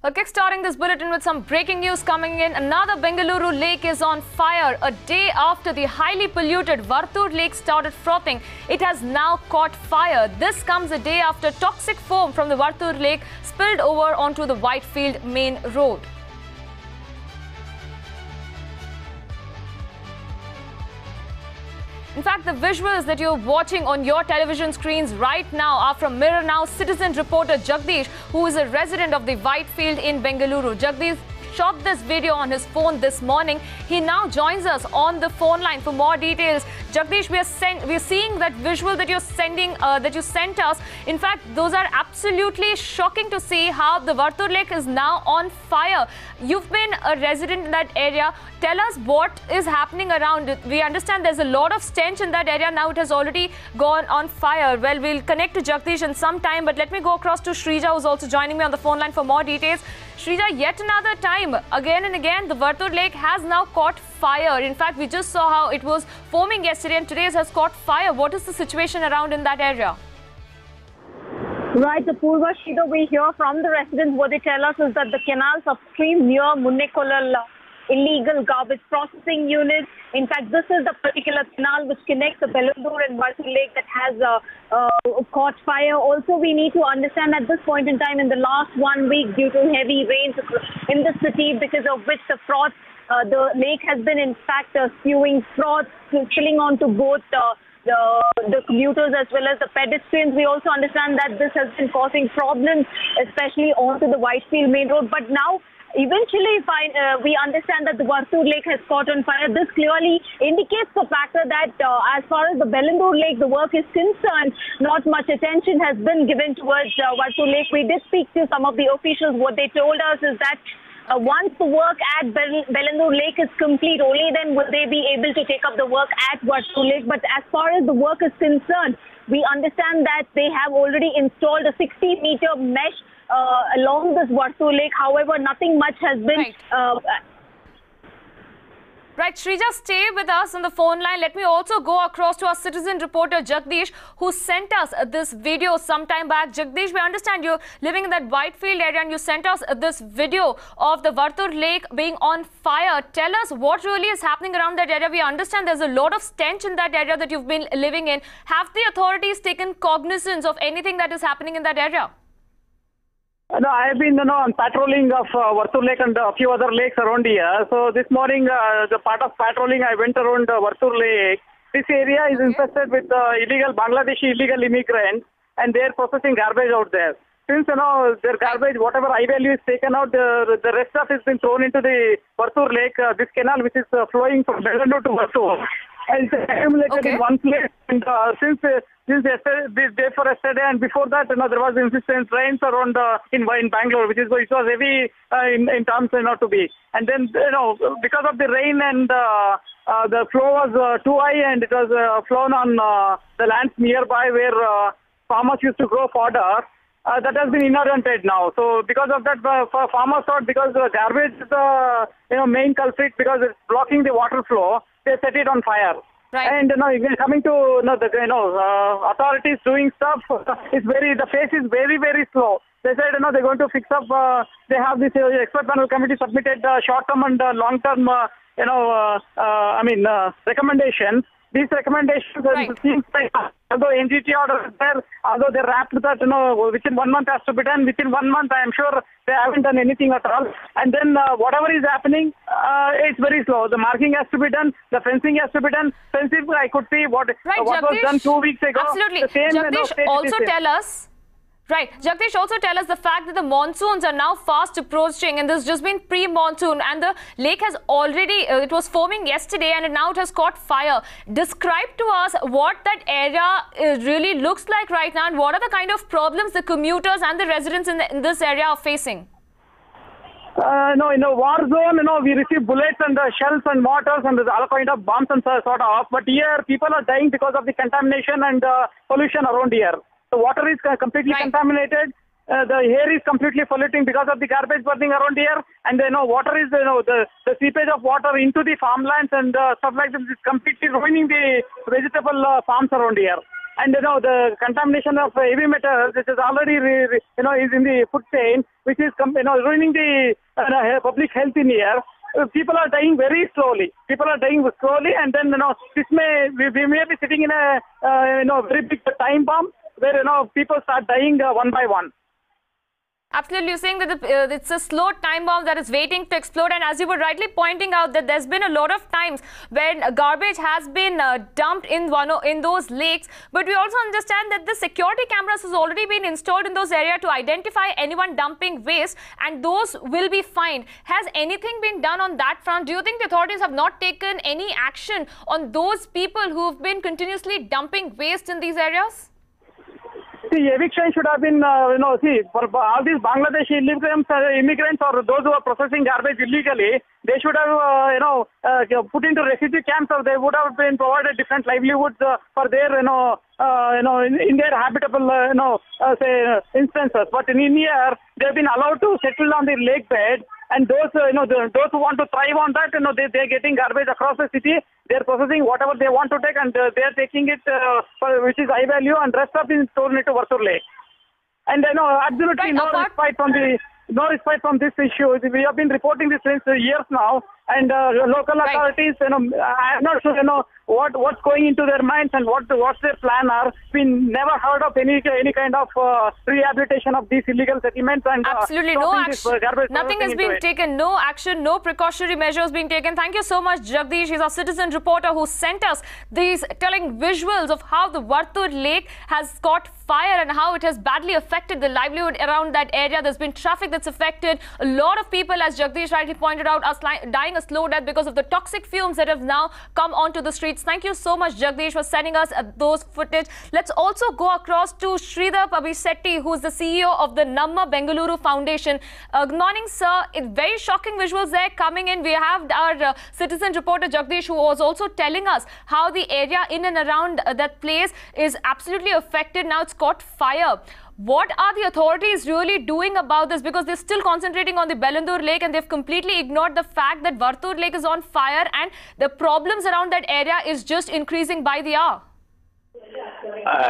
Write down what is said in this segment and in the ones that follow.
Kickstarting this bulletin with some breaking news coming in. Another Bengaluru Lake is on fire. A day after the highly polluted Varthur Lake started frothing, it has now caught fire. This comes a day after toxic foam from the Varthur Lake spilled over onto the Whitefield main road. In fact, the visuals that you're watching on your television screens right now are from Mirror Now citizen reporter Jagdish, who is a resident of the Whitefield in Bengaluru. Jagdish shot this video on his phone this morning. He now joins us on the phone line for more details. Jagdish, we're seeing that visual that you're that you sent us. In fact, those are absolutely shocking to see how the Varthur Lake is now on fire. You've been a resident in that area. Tell us what is happening around it. We understand there's a lot of stench in that area. Now it has already gone on fire. Well, we'll connect to Jagdish in some time, but let me go across to Shrija, who's also joining me on the phone line for more details. Shrija, yet another time, again and again, the Varthur Lake has now caught fire. In fact, we just saw how it was foaming yesterday and today it has caught fire. What is the situation around in that area? Right, the Purva Shida we hear from the residents. What they tell us is that the canals upstream near Munnekolal illegal garbage processing unit. In fact, this is the particular canal which connects the Bellandur and Varthur Lake that has caught fire. Also, we need to understand at this point in time, in the last 1 week, due to heavy rains in the city, because of which the froth, the lake has been in fact spewing froth, spilling onto both the commuters as well as the pedestrians. We also understand that this has been causing problems, especially onto the Whitefield main road. But now, eventually, we understand that the Varthur Lake has caught on fire. This clearly indicates the factor that as far as the Bellandur Lake, the work is concerned, not much attention has been given towards Varthur Lake. We did speak to some of the officials. What they told us is that once the work at Bellandur Lake is complete, only then will they be able to take up the work at Varthur Lake. But as far as the work is concerned, we understand that they have already installed a 60-meter mesh along this Varthur Lake. However, nothing much has been... Right, Shrija, stay with us on the phone line. Let me also go across to our citizen reporter Jagdish, who sent us this video some time back. Jagdish, we understand you're living in that Whitefield area and you sent us this video of the Varthur Lake being on fire. Tell us what really is happening around that area. We understand there's a lot of stench in that area that you've been living in. Have the authorities taken cognizance of anything that is happening in that area? No, I have been on patrolling of Varthur Lake and a few other lakes around here. So this morning, the part of patrolling, I went around Varthur Lake. This area is infested with Bangladeshi illegal immigrants, and they're processing garbage out there. Since their garbage, whatever high value is taken out, the rest of it has been thrown into the Varthur Lake, this canal which is flowing from Bellandur to Varthur. And it's accumulated in one place. And since yesterday, this day for yesterday, and before that, there was insistent rains around in Bangalore, which was heavy in terms to be. And then because of the rain and the flow was too high, and it was flown on the lands nearby where farmers used to grow fodder. That has been inundated now. So because of that, farmers thought because the garbage is the main culprit because it's blocking the water flow, they set it on fire. Right. And coming to the authorities doing stuff, the pace is very, very slow. They said they're going to fix up. They have this expert panel committee submitted short-term and long-term recommendations. These recommendations seems like although NGT order is there, although they wrapped that within 1 month has to be done. Within 1 month, I am sure they haven't done anything at all. And then whatever is happening, it's very slow. The marking has to be done. The fencing has to be done. Fencing, I could see what was done 2 weeks ago. Absolutely. The same, Jagdish, also tell us. Right. Jagdish, also tell us the fact that the monsoons are now fast approaching and there's just been pre-monsoon and the lake has already, it was foaming yesterday and now it has caught fire. Describe to us what that area really looks like right now and what are the kind of problems the commuters and the residents in this area are facing. No, in a war zone, we receive bullets and shells and mortars and there's all kind of bombs and sort of. But here, people are dying because of the contamination and pollution around here. The water is completely contaminated. The air is completely polluting because of the garbage burning around here. And water is, the seepage of water into the farmlands and stuff like that is completely ruining the vegetable farms around here. and the contamination of heavy metals, which is already is in the food chain, which is ruining the public health in here. People are dying very slowly. And then we may be sitting in a very big time bomb where people start dying one by one. Absolutely, you're saying that it's a slow time bomb that is waiting to explode, and as you were rightly pointing out, that there's been a lot of times when garbage has been dumped in those lakes. But we also understand that the security cameras has already been installed in those areas to identify anyone dumping waste, and those will be fined. Has anything been done on that front? Do you think the authorities have not taken any action on those people who've been continuously dumping waste in these areas? See, eviction should have been, for all these Bangladeshi immigrants or those who are processing garbage illegally, they should have, put into refugee camps, or they would have been provided different livelihoods for their, in their habitable, instances. But in here, they've been allowed to settle on the lake bed, and those, those who want to thrive on that, they're getting garbage across the city. They're processing whatever they want to take, and they're taking it which is high value, and rest of it is stored into Varthur Lake. And absolutely no respite from this issue. We have been reporting this since years now, and local authorities, I'm not sure, what's going into their minds and what's their plan are. We never heard of any kind of rehabilitation of these illegal settlements, and absolutely no action. Nothing has been taken. No action. No precautionary measures being taken. Thank you so much, Jagdish. He's our citizen reporter who sent us these telling visuals of how the Varthur Lake has caught fire and how it has badly affected the livelihood around that area. There's been traffic that's affected. A lot of people, as Jagdish rightly pointed out, are dying a slow death because of the toxic fumes that have now come onto the streets. Thank you so much, Jagdish, for sending us those footage. Let's also go across to Sridhar Pabisetti, who is the CEO of the Namma Bengaluru Foundation. Good morning, sir. It's very shocking visuals there coming in. We have our citizen reporter, Jagdish, who was also telling us how the area in and around that place is absolutely affected. Now it's caught fire. What are the authorities really doing about this? Because they're still concentrating on the Bellandur Lake, and they've completely ignored the fact that Varthur Lake is on fire and the problems around that area is just increasing by the hour.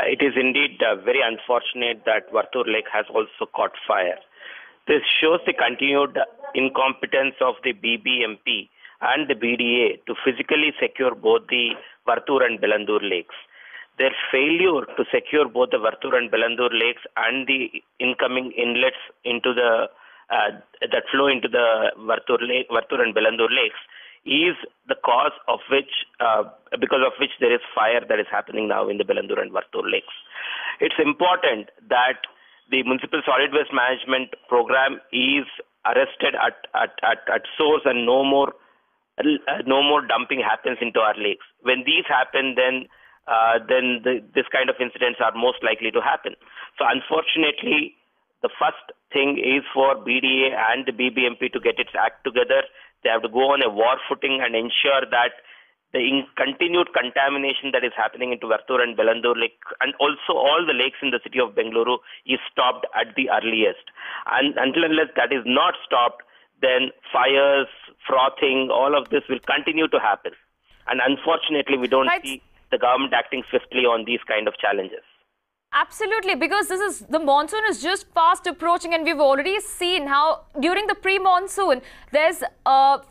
It is indeed very unfortunate that Varthur Lake has also caught fire. This shows the continued incompetence of the BBMP and the BDA to physically secure both the Varthur and Bellandur Lakes. Their failure to secure both the Varthur and Bellandur Lakes and the incoming inlets into the that flow into the Varthur and Bellandur Lakes is the cause of which, because of which there is fire that is happening now in the Bellandur and Varthur Lakes. It's important that the Municipal Solid Waste Management Program is arrested at source, and no more dumping happens into our lakes. When these happen, then this kind of incidents are most likely to happen. So unfortunately, the first thing is for BDA and the BBMP to get its act together. They have to go on a war footing and ensure that the continued contamination that is happening into Varthur and Bellandur Lake, and also all the lakes in the city of Bengaluru, is stopped at the earliest. And until unless that is not stopped, then fires, frothing, all of this will continue to happen. And unfortunately, we don't see the government acting swiftly on these kind of challenges. Absolutely, because the monsoon is just fast approaching, and we've already seen how during the pre-monsoon there's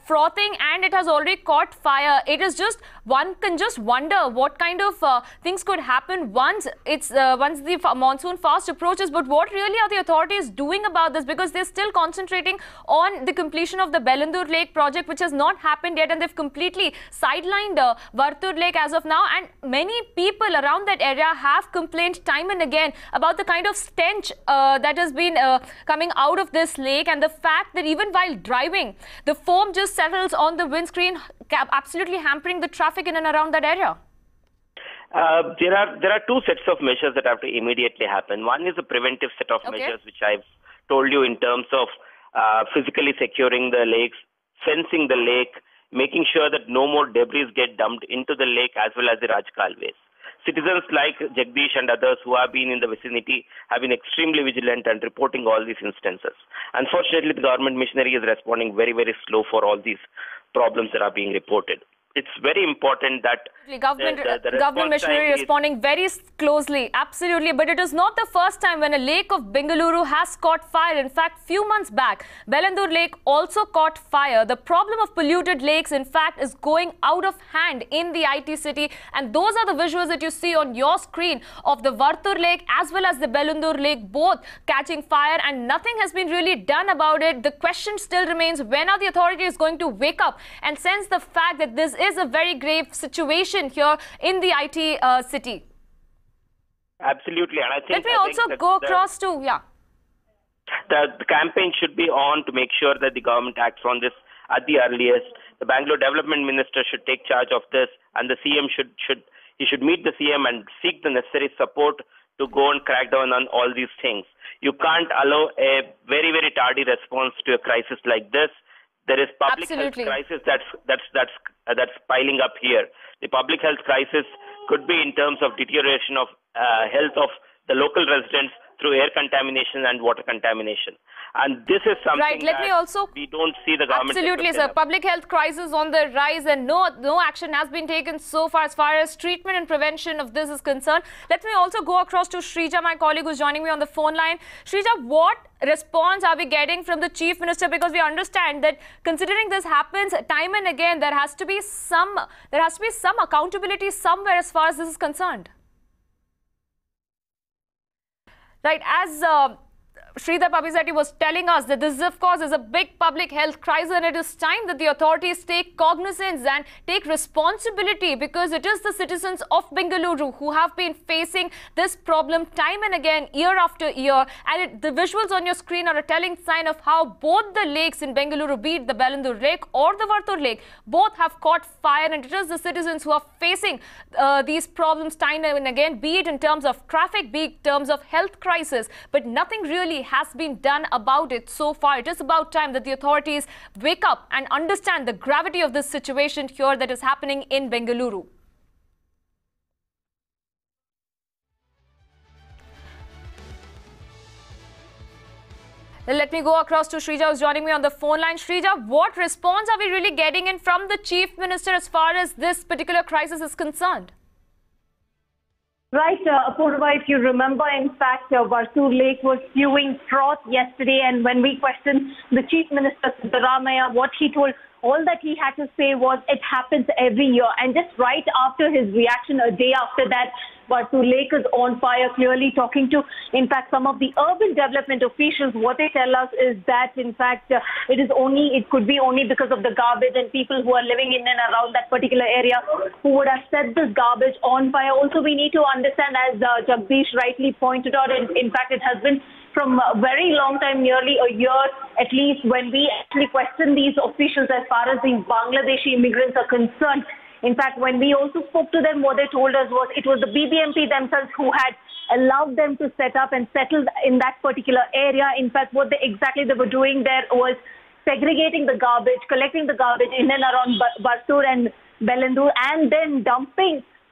frothing and it has already caught fire. It is just, one can just wonder what kind of things could happen once the monsoon fast approaches. But what really are the authorities doing about this? Because they're still concentrating on the completion of the Bellandur Lake project, which has not happened yet, and they've completely sidelined Varthur Lake as of now. And many people around that area have complained time and again about the kind of stench that has been coming out of this lake, and the fact that even while driving, the foam just settles on the windscreen, absolutely hampering the traffic in and around that area. There are two sets of measures that have to immediately happen. One is a preventive set of measures, which I've told you, in terms of physically securing the lakes, fencing the lake, making sure that no more debris get dumped into the lake, as well as the Rajkalways. Citizens like Jagdish and others who have been in the vicinity have been extremely vigilant and reporting all these instances. Unfortunately, the government machinery is responding very, very slow for all these problems that are being reported. it's very important that government response machinery responding very closely. Absolutely. But it is not the first time when a lake of Bengaluru has caught fire. In fact, few months back, Bellandur Lake also caught fire. The problem of polluted lakes, in fact, is going out of hand in the IT city. And those are the visuals that you see on your screen of the Varthur Lake as well as the Bellandur Lake, both catching fire, and nothing has been really done about it. The question still remains, when are the authorities going to wake up and sense the fact that this is a very grave situation here in the IT city? Absolutely. And I think, let me also go across to, the campaign should be on to make sure that the government acts on this at the earliest. The Bangalore Development Minister should take charge of this, and the CM should meet the CM and seek the necessary support to go and crack down on all these things. You can't allow a very, very tardy response to a crisis like this. There is public health crisis that's piling up here. The public health crisis could be in terms of deterioration of health of the local residents through air contamination and water contamination. And this is something we don't see the government. Absolutely, sir. Public health crisis on the rise, and no action has been taken so far as treatment and prevention of this is concerned. Let me also go across to Shrija, my colleague who's joining me on the phone line. Shrija, what response are we getting from the Chief Minister? Because we understand that considering this happens time and again, there has to be some accountability somewhere as far as this is concerned. Right, as Sridhar Papizatti was telling us that this, of course, is a big public health crisis, and it is time that the authorities take cognizance and take responsibility, because it is the citizens of Bengaluru who have been facing this problem time and again, year after year. And the visuals on your screen are a telling sign of how both the lakes in Bengaluru, be it the Bellandur Lake or the Varthur Lake, both have caught fire, and it is the citizens who are facing these problems time and again, be it in terms of traffic, be it in terms of health crisis. But nothing really has been done about it so far. It is about time that the authorities wake up and understand the gravity of this situation here that is happening in Bengaluru. Let me go across to Shrija, who's joining me on the phone line. Shrija, what response are we really getting in from the Chief Minister as far as this particular crisis is concerned? Right, Apurva, if you remember, in fact, Varthur Lake was spewing froth yesterday, and when we questioned the Chief Minister, Siddaramaiah, what he told, all that he had to say was, it happens every year. And just right after his reaction, a day after that, Varthur Lake is on fire, clearly talking to, in fact, some of the urban development officials. What they tell us is that, in fact, it could be only because of the garbage and people who are living in and around that particular area who would have set this garbage on fire. Also, we need to understand, as Jagdish rightly pointed out, in fact, it has been from a very long time, nearly a year at least, when we actually question these officials as far as these Bangladeshi immigrants are concerned. In fact, when we also spoke to them, what they told us was it was the BBMP themselves who had allowed them to set up and settle in that particular area. In fact, what exactly they were doing there was segregating the garbage, collecting the garbage in and around Varthur and Bellandur, and then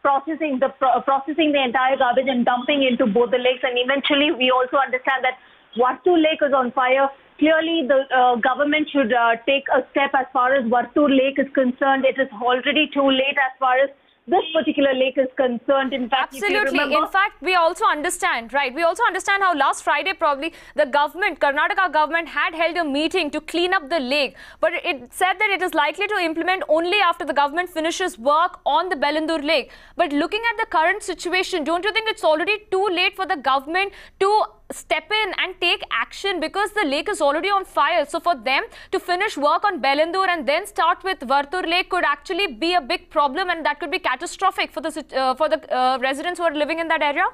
processing the entire garbage and dumping into both the lakes. And eventually, we also understand that Varthur Lake is on fire. Clearly, the government should take a step as far as Varthur Lake is concerned. It is already too late as far as this particular lake is concerned. In fact, absolutely. In fact, we also understand, right? We also understand how last Friday probably the government, Karnataka government, had held a meeting to clean up the lake. But it said that it is likely to implement only after the government finishes work on the Bellandur Lake. But looking at the current situation, don't you think it's already too late for the government to step in and take action, because the lake is already on fire? So for them to finish work on Bellandur and then start with Varthur Lake could actually be a big problem, and that could be catastrophic for the residents who are living in that area.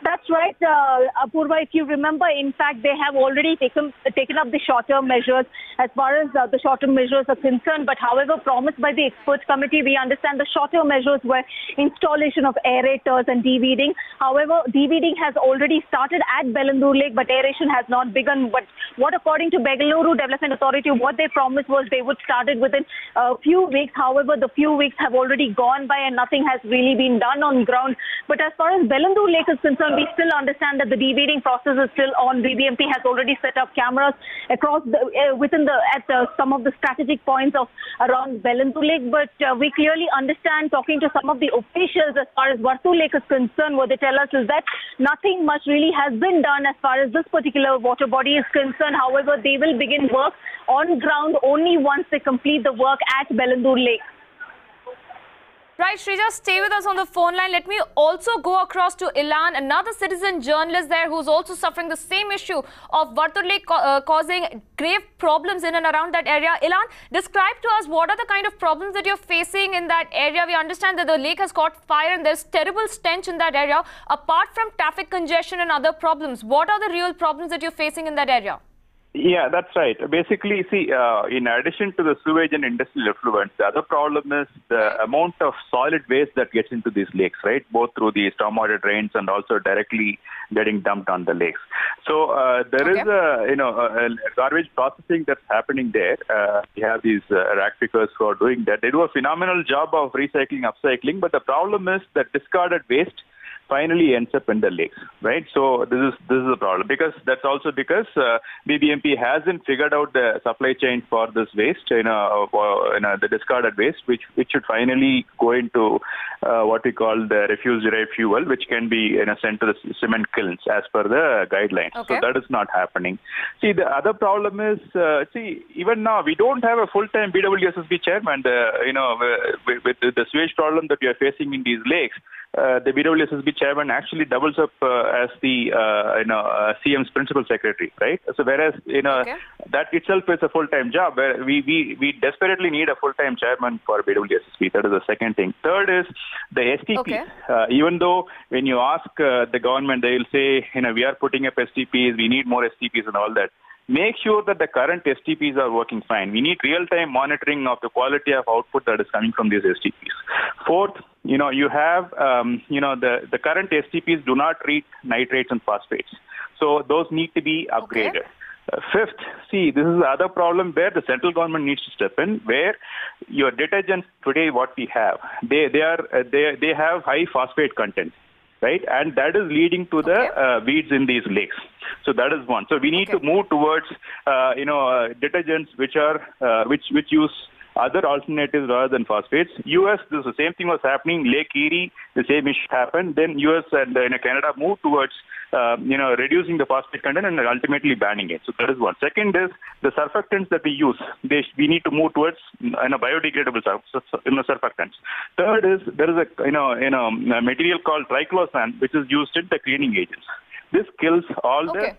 That's right, Apurva. If you remember, in fact, they have already taken up the short-term measures as far as the short-term measures are concerned. But however, promised by the experts committee, we understand the short-term measures were installation of aerators and deweeding. However, deweeding has already started at Bellandur Lake, but aeration has not begun. But what, according to Bengaluru Development Authority, what they promised was they would start it within a few weeks. However, the few weeks have already gone by and nothing has really been done on ground. But as far as Bellandur Lake is concerned, concern. We still understand that the dewading process is still on. BBMP has already set up cameras across some of the strategic points of around Bellandur Lake. But we clearly understand, talking to some of the officials as far as Varthur Lake is concerned, what they tell us is that nothing much really has been done as far as this particular water body is concerned. However, they will begin work on ground only once they complete the work at Bellandur Lake. Right, Shrija, stay with us on the phone line. Let me also go across to Ilan, another citizen journalist there who's also suffering the same issue of Varthur Lake causing grave problems in and around that area. Ilan, describe to us what are the kind of problems that you're facing in that area. We understand that the lake has caught fire and there's terrible stench in that area. Apart from traffic congestion and other problems, what are the real problems that you're facing in that area? Yeah, that's right. Basically, see, in addition to the sewage and industrial effluents, the other problem is the amount of solid waste that gets into these lakes, right? Both through the stormwater drains and also directly getting dumped on the lakes. So there is a garbage processing that's happening there. We have these rack pickers who are doing that. They do a phenomenal job of recycling, upcycling, but the problem is that discarded waste finally ends up in the lakes, right? So this is the problem, because that's also because BBMP hasn't figured out the supply chain for this waste, the discarded waste, which should finally go into what we call the refuse-derived fuel, which can be sent to the cement kilns as per the guidelines. Okay. So that is not happening. See, the other problem is, even now we don't have a full-time BWSSB chairman. With the sewage problem that we are facing in these lakes, the BWSSB chairman actually doubles up as the CM's principal secretary, right? So whereas that itself is a full-time job, where we desperately need a full-time chairman for BWSSB. That is the second thing. Third is the STPs. Okay. Even though when you ask the government, they will say, we are putting up STPs, we need more STPs and all that. Make sure that the current STPs are working fine. We need real-time monitoring of the quality of output that is coming from these STPs. Fourth, you have, the current STPs do not treat nitrates and phosphates. So those need to be upgraded. Okay. Fifth, see, this is the other problem where the central government needs to step in, where your detergents today, what we have, they have high phosphate content, right? And that is leading to the weeds in these lakes. So that is one. So we need to move towards, detergents which use other alternatives rather than phosphates. US, the same thing was happening. Lake Erie, the same issue happened. Then US and Canada moved towards, reducing the phosphate content and ultimately banning it. So that is one. Second is the surfactants that we use. We need to move towards biodegradable surfactants. Third is there is a material called triclosan, which is used in the cleaning agents. This kills all the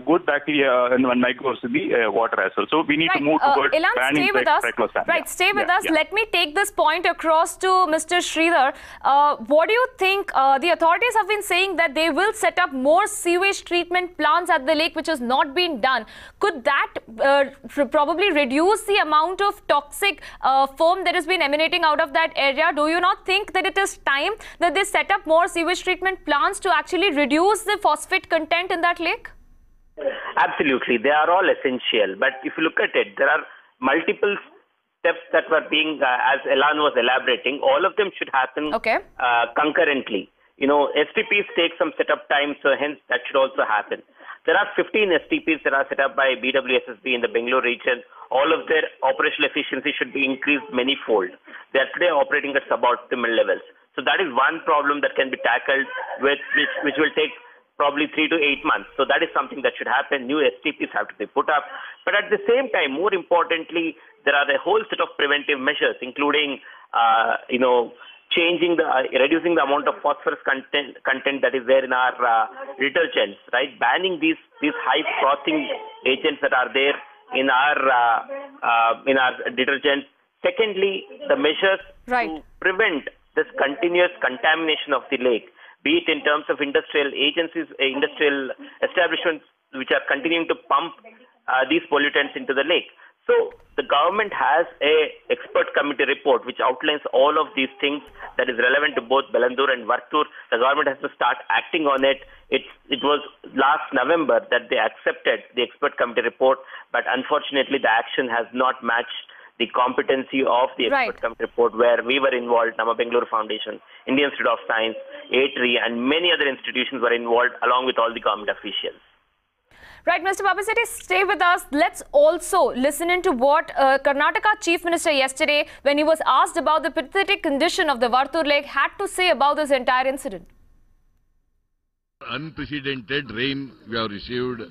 good bacteria and microbes in the water as well. So we need to move towards banning triclosan. Right, stay with us. Let me take this point across to Mr. Sridhar. What do you think? The authorities have been saying that they will set up more sewage treatment plants at the lake, which has not been done. Could that probably reduce the amount of toxic foam that has been emanating out of that area? Do you not think that it is time that they set up more sewage treatment plants to actually reduce the phosphate content in that lake? Absolutely. They are all essential. But if you look at it, there are multiple steps that were being, as Elan was elaborating, all of them should happen concurrently. STPs take some setup time, so hence that should also happen. There are 15 STPs that are set up by BWSSB in the Bengaluru region. All of their operational efficiency should be increased many-fold. They are today operating at suboptimal levels. So that is one problem that can be tackled, which will take probably 3 to 8 months. So that is something that should happen. New STPs have to be put up. But at the same time, more importantly, there are a whole set of preventive measures, including, reducing the amount of phosphorus content that is there in our detergents, right? Banning these high frothing agents that are there in our detergents. Secondly, the measures to prevent this continuous contamination of the lake, be it in terms of industrial agencies, industrial establishments which are continuing to pump these pollutants into the lake. So the government has a expert committee report which outlines all of these things that is relevant to both Bellandur and Varthur. The government has to start acting on it. It was last November that they accepted the expert committee report, but unfortunately the action has not matched the competency of the expert committee report, where we were involved, Nama Bengaluru Foundation, Indian Institute of Science, ATRI, and many other institutions were involved along with all the government officials. Right, Mr. Babaseti, stay with us. Let's also listen into what Karnataka Chief Minister yesterday, when he was asked about the pathetic condition of the Varthur Lake, had to say about this entire incident. Unprecedented rain we have received.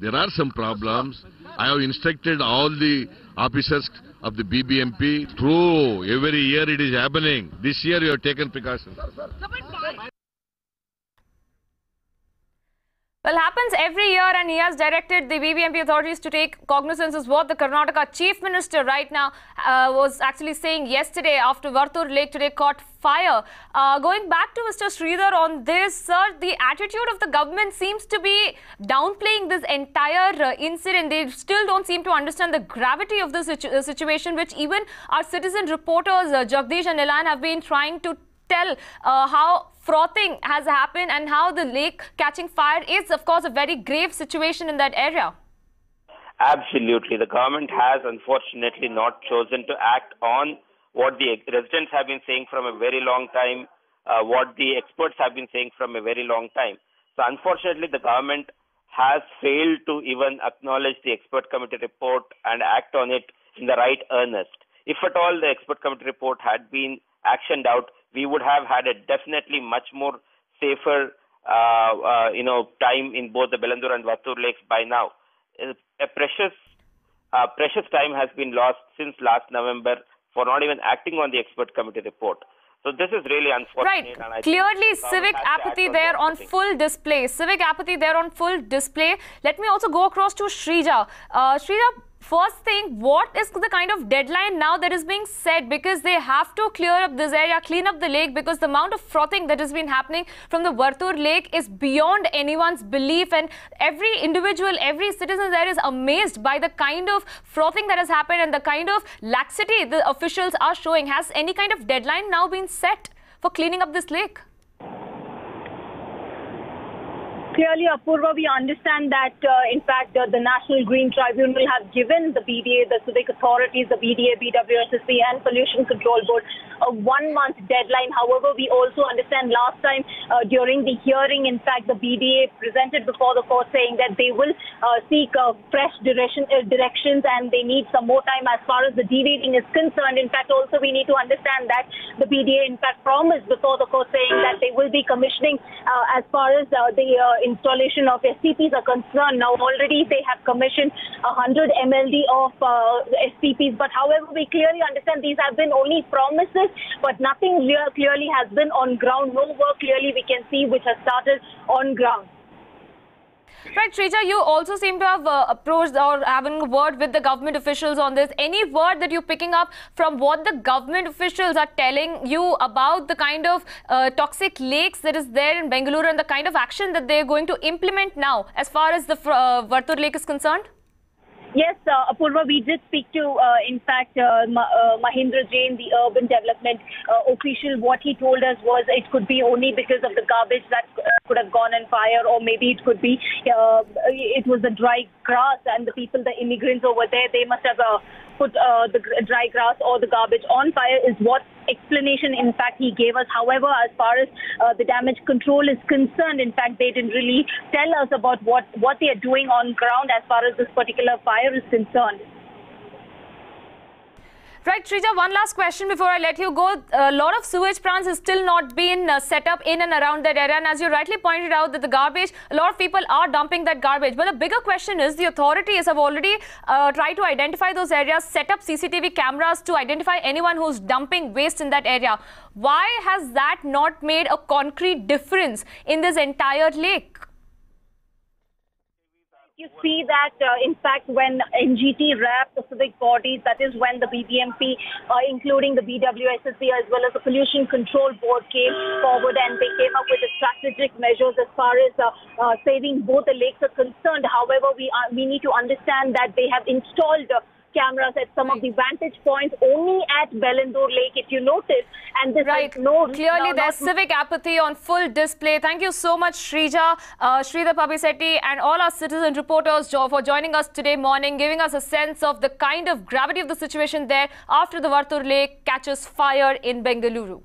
There are some problems. I have instructed all the officers of the BBMP. True, every year it is happening. This year you have taken precautions. Well, happens every year, and he has directed the BBMP authorities to take cognizance of what the Karnataka Chief Minister right now was actually saying yesterday after Varthur Lake today caught fire. Going back to Mr. Sridhar on this, sir, the attitude of the government seems to be downplaying this entire incident. They still don't seem to understand the gravity of the situation, which even our citizen reporters, Jagdish and Ilan, have been trying to tell how frothing has happened and how the lake catching fire is, of course, a very grave situation in that area. Absolutely. The government has unfortunately not chosen to act on what the residents have been saying from a very long time, what the experts have been saying from a very long time. So unfortunately, the government has failed to even acknowledge the expert committee report and act on it in the right earnest. If at all the expert committee report had been actioned out, we would have had a definitely much more safer, time in both the Bellandur and Varthur lakes by now. A precious time has been lost since last November for not even acting on the expert committee report. So this is really unfortunate. Right. Clearly, civic apathy there on full display. Civic apathy there on full display. Let me also go across to Shrija. Shrija, first thing, what is the kind of deadline now that is being set? Because they have to clear up this area, clean up the lake, because the amount of frothing that has been happening from the Varthur Lake is beyond anyone's belief. And every individual, every citizen there is amazed by the kind of frothing that has happened and the kind of laxity the officials are showing. Has any kind of deadline now been set for cleaning up this lake? Clearly, Apurva, we understand that, in fact, the National Green Tribunal has given the BDA, the civic authorities, the BDA, BWSSB and Pollution Control Board a 1-month deadline. However, we also understand last time during the hearing, in fact, the BDA presented before the court saying that they will seek fresh directions and they need some more time as far as the deviating is concerned. In fact, also we need to understand that the BDA, in fact, promised before the court saying that they will be commissioning as far as the installation of STPs are concerned. Now already they have commissioned 100 MLD of STPs, but however we clearly understand these have been only promises, but nothing clearly has been on ground. No work clearly we can see which has started on ground. Right, Shrija, you also seem to have approached or having a word with the government officials on this. Any word that you're picking up from what the government officials are telling you about the kind of toxic lakes that is there in Bengaluru and the kind of action that they're going to implement now as far as the Varthur Lake is concerned? Yes, Apurva, we did speak to, in fact, Mahindra Jain, the urban development official. What he told us was it could be only because of the garbage that could have gone on fire, or maybe it could be it was the dry grass and the people, the immigrants over there, they must have put the dry grass or the garbage on fire is what explanation, in fact, he gave us. However, as far as the damage control is concerned, in fact, they didn't really tell us about what they are doing on ground as far as this particular fire is concerned. Right, Shrija, one last question before I let you go. A lot of sewage plants has still not been set up in and around that area. And as you rightly pointed out, that the garbage, a lot of people are dumping that garbage. But the bigger question is the authorities have already tried to identify those areas, set up CCTV cameras to identify anyone who's dumping waste in that area. Why has that not made a concrete difference in this entire lake? You see that, in fact, when NGT wrapped the civic bodies, that is when the BBMP, including the BWSSB as well as the Pollution Control Board came forward and they came up with the strategic measures as far as saving both the lakes are concerned. However, we need to understand that they have installed cameras at some of the vantage points only at Bellandur Lake, if you notice. And this Right. is no... Clearly, there's civic apathy on full display. Thank you so much, Shrija, Sridhar Pabisetti, and all our citizen reporters for joining us today morning, giving us a sense of the kind of gravity of the situation there after the Varthur Lake catches fire in Bengaluru.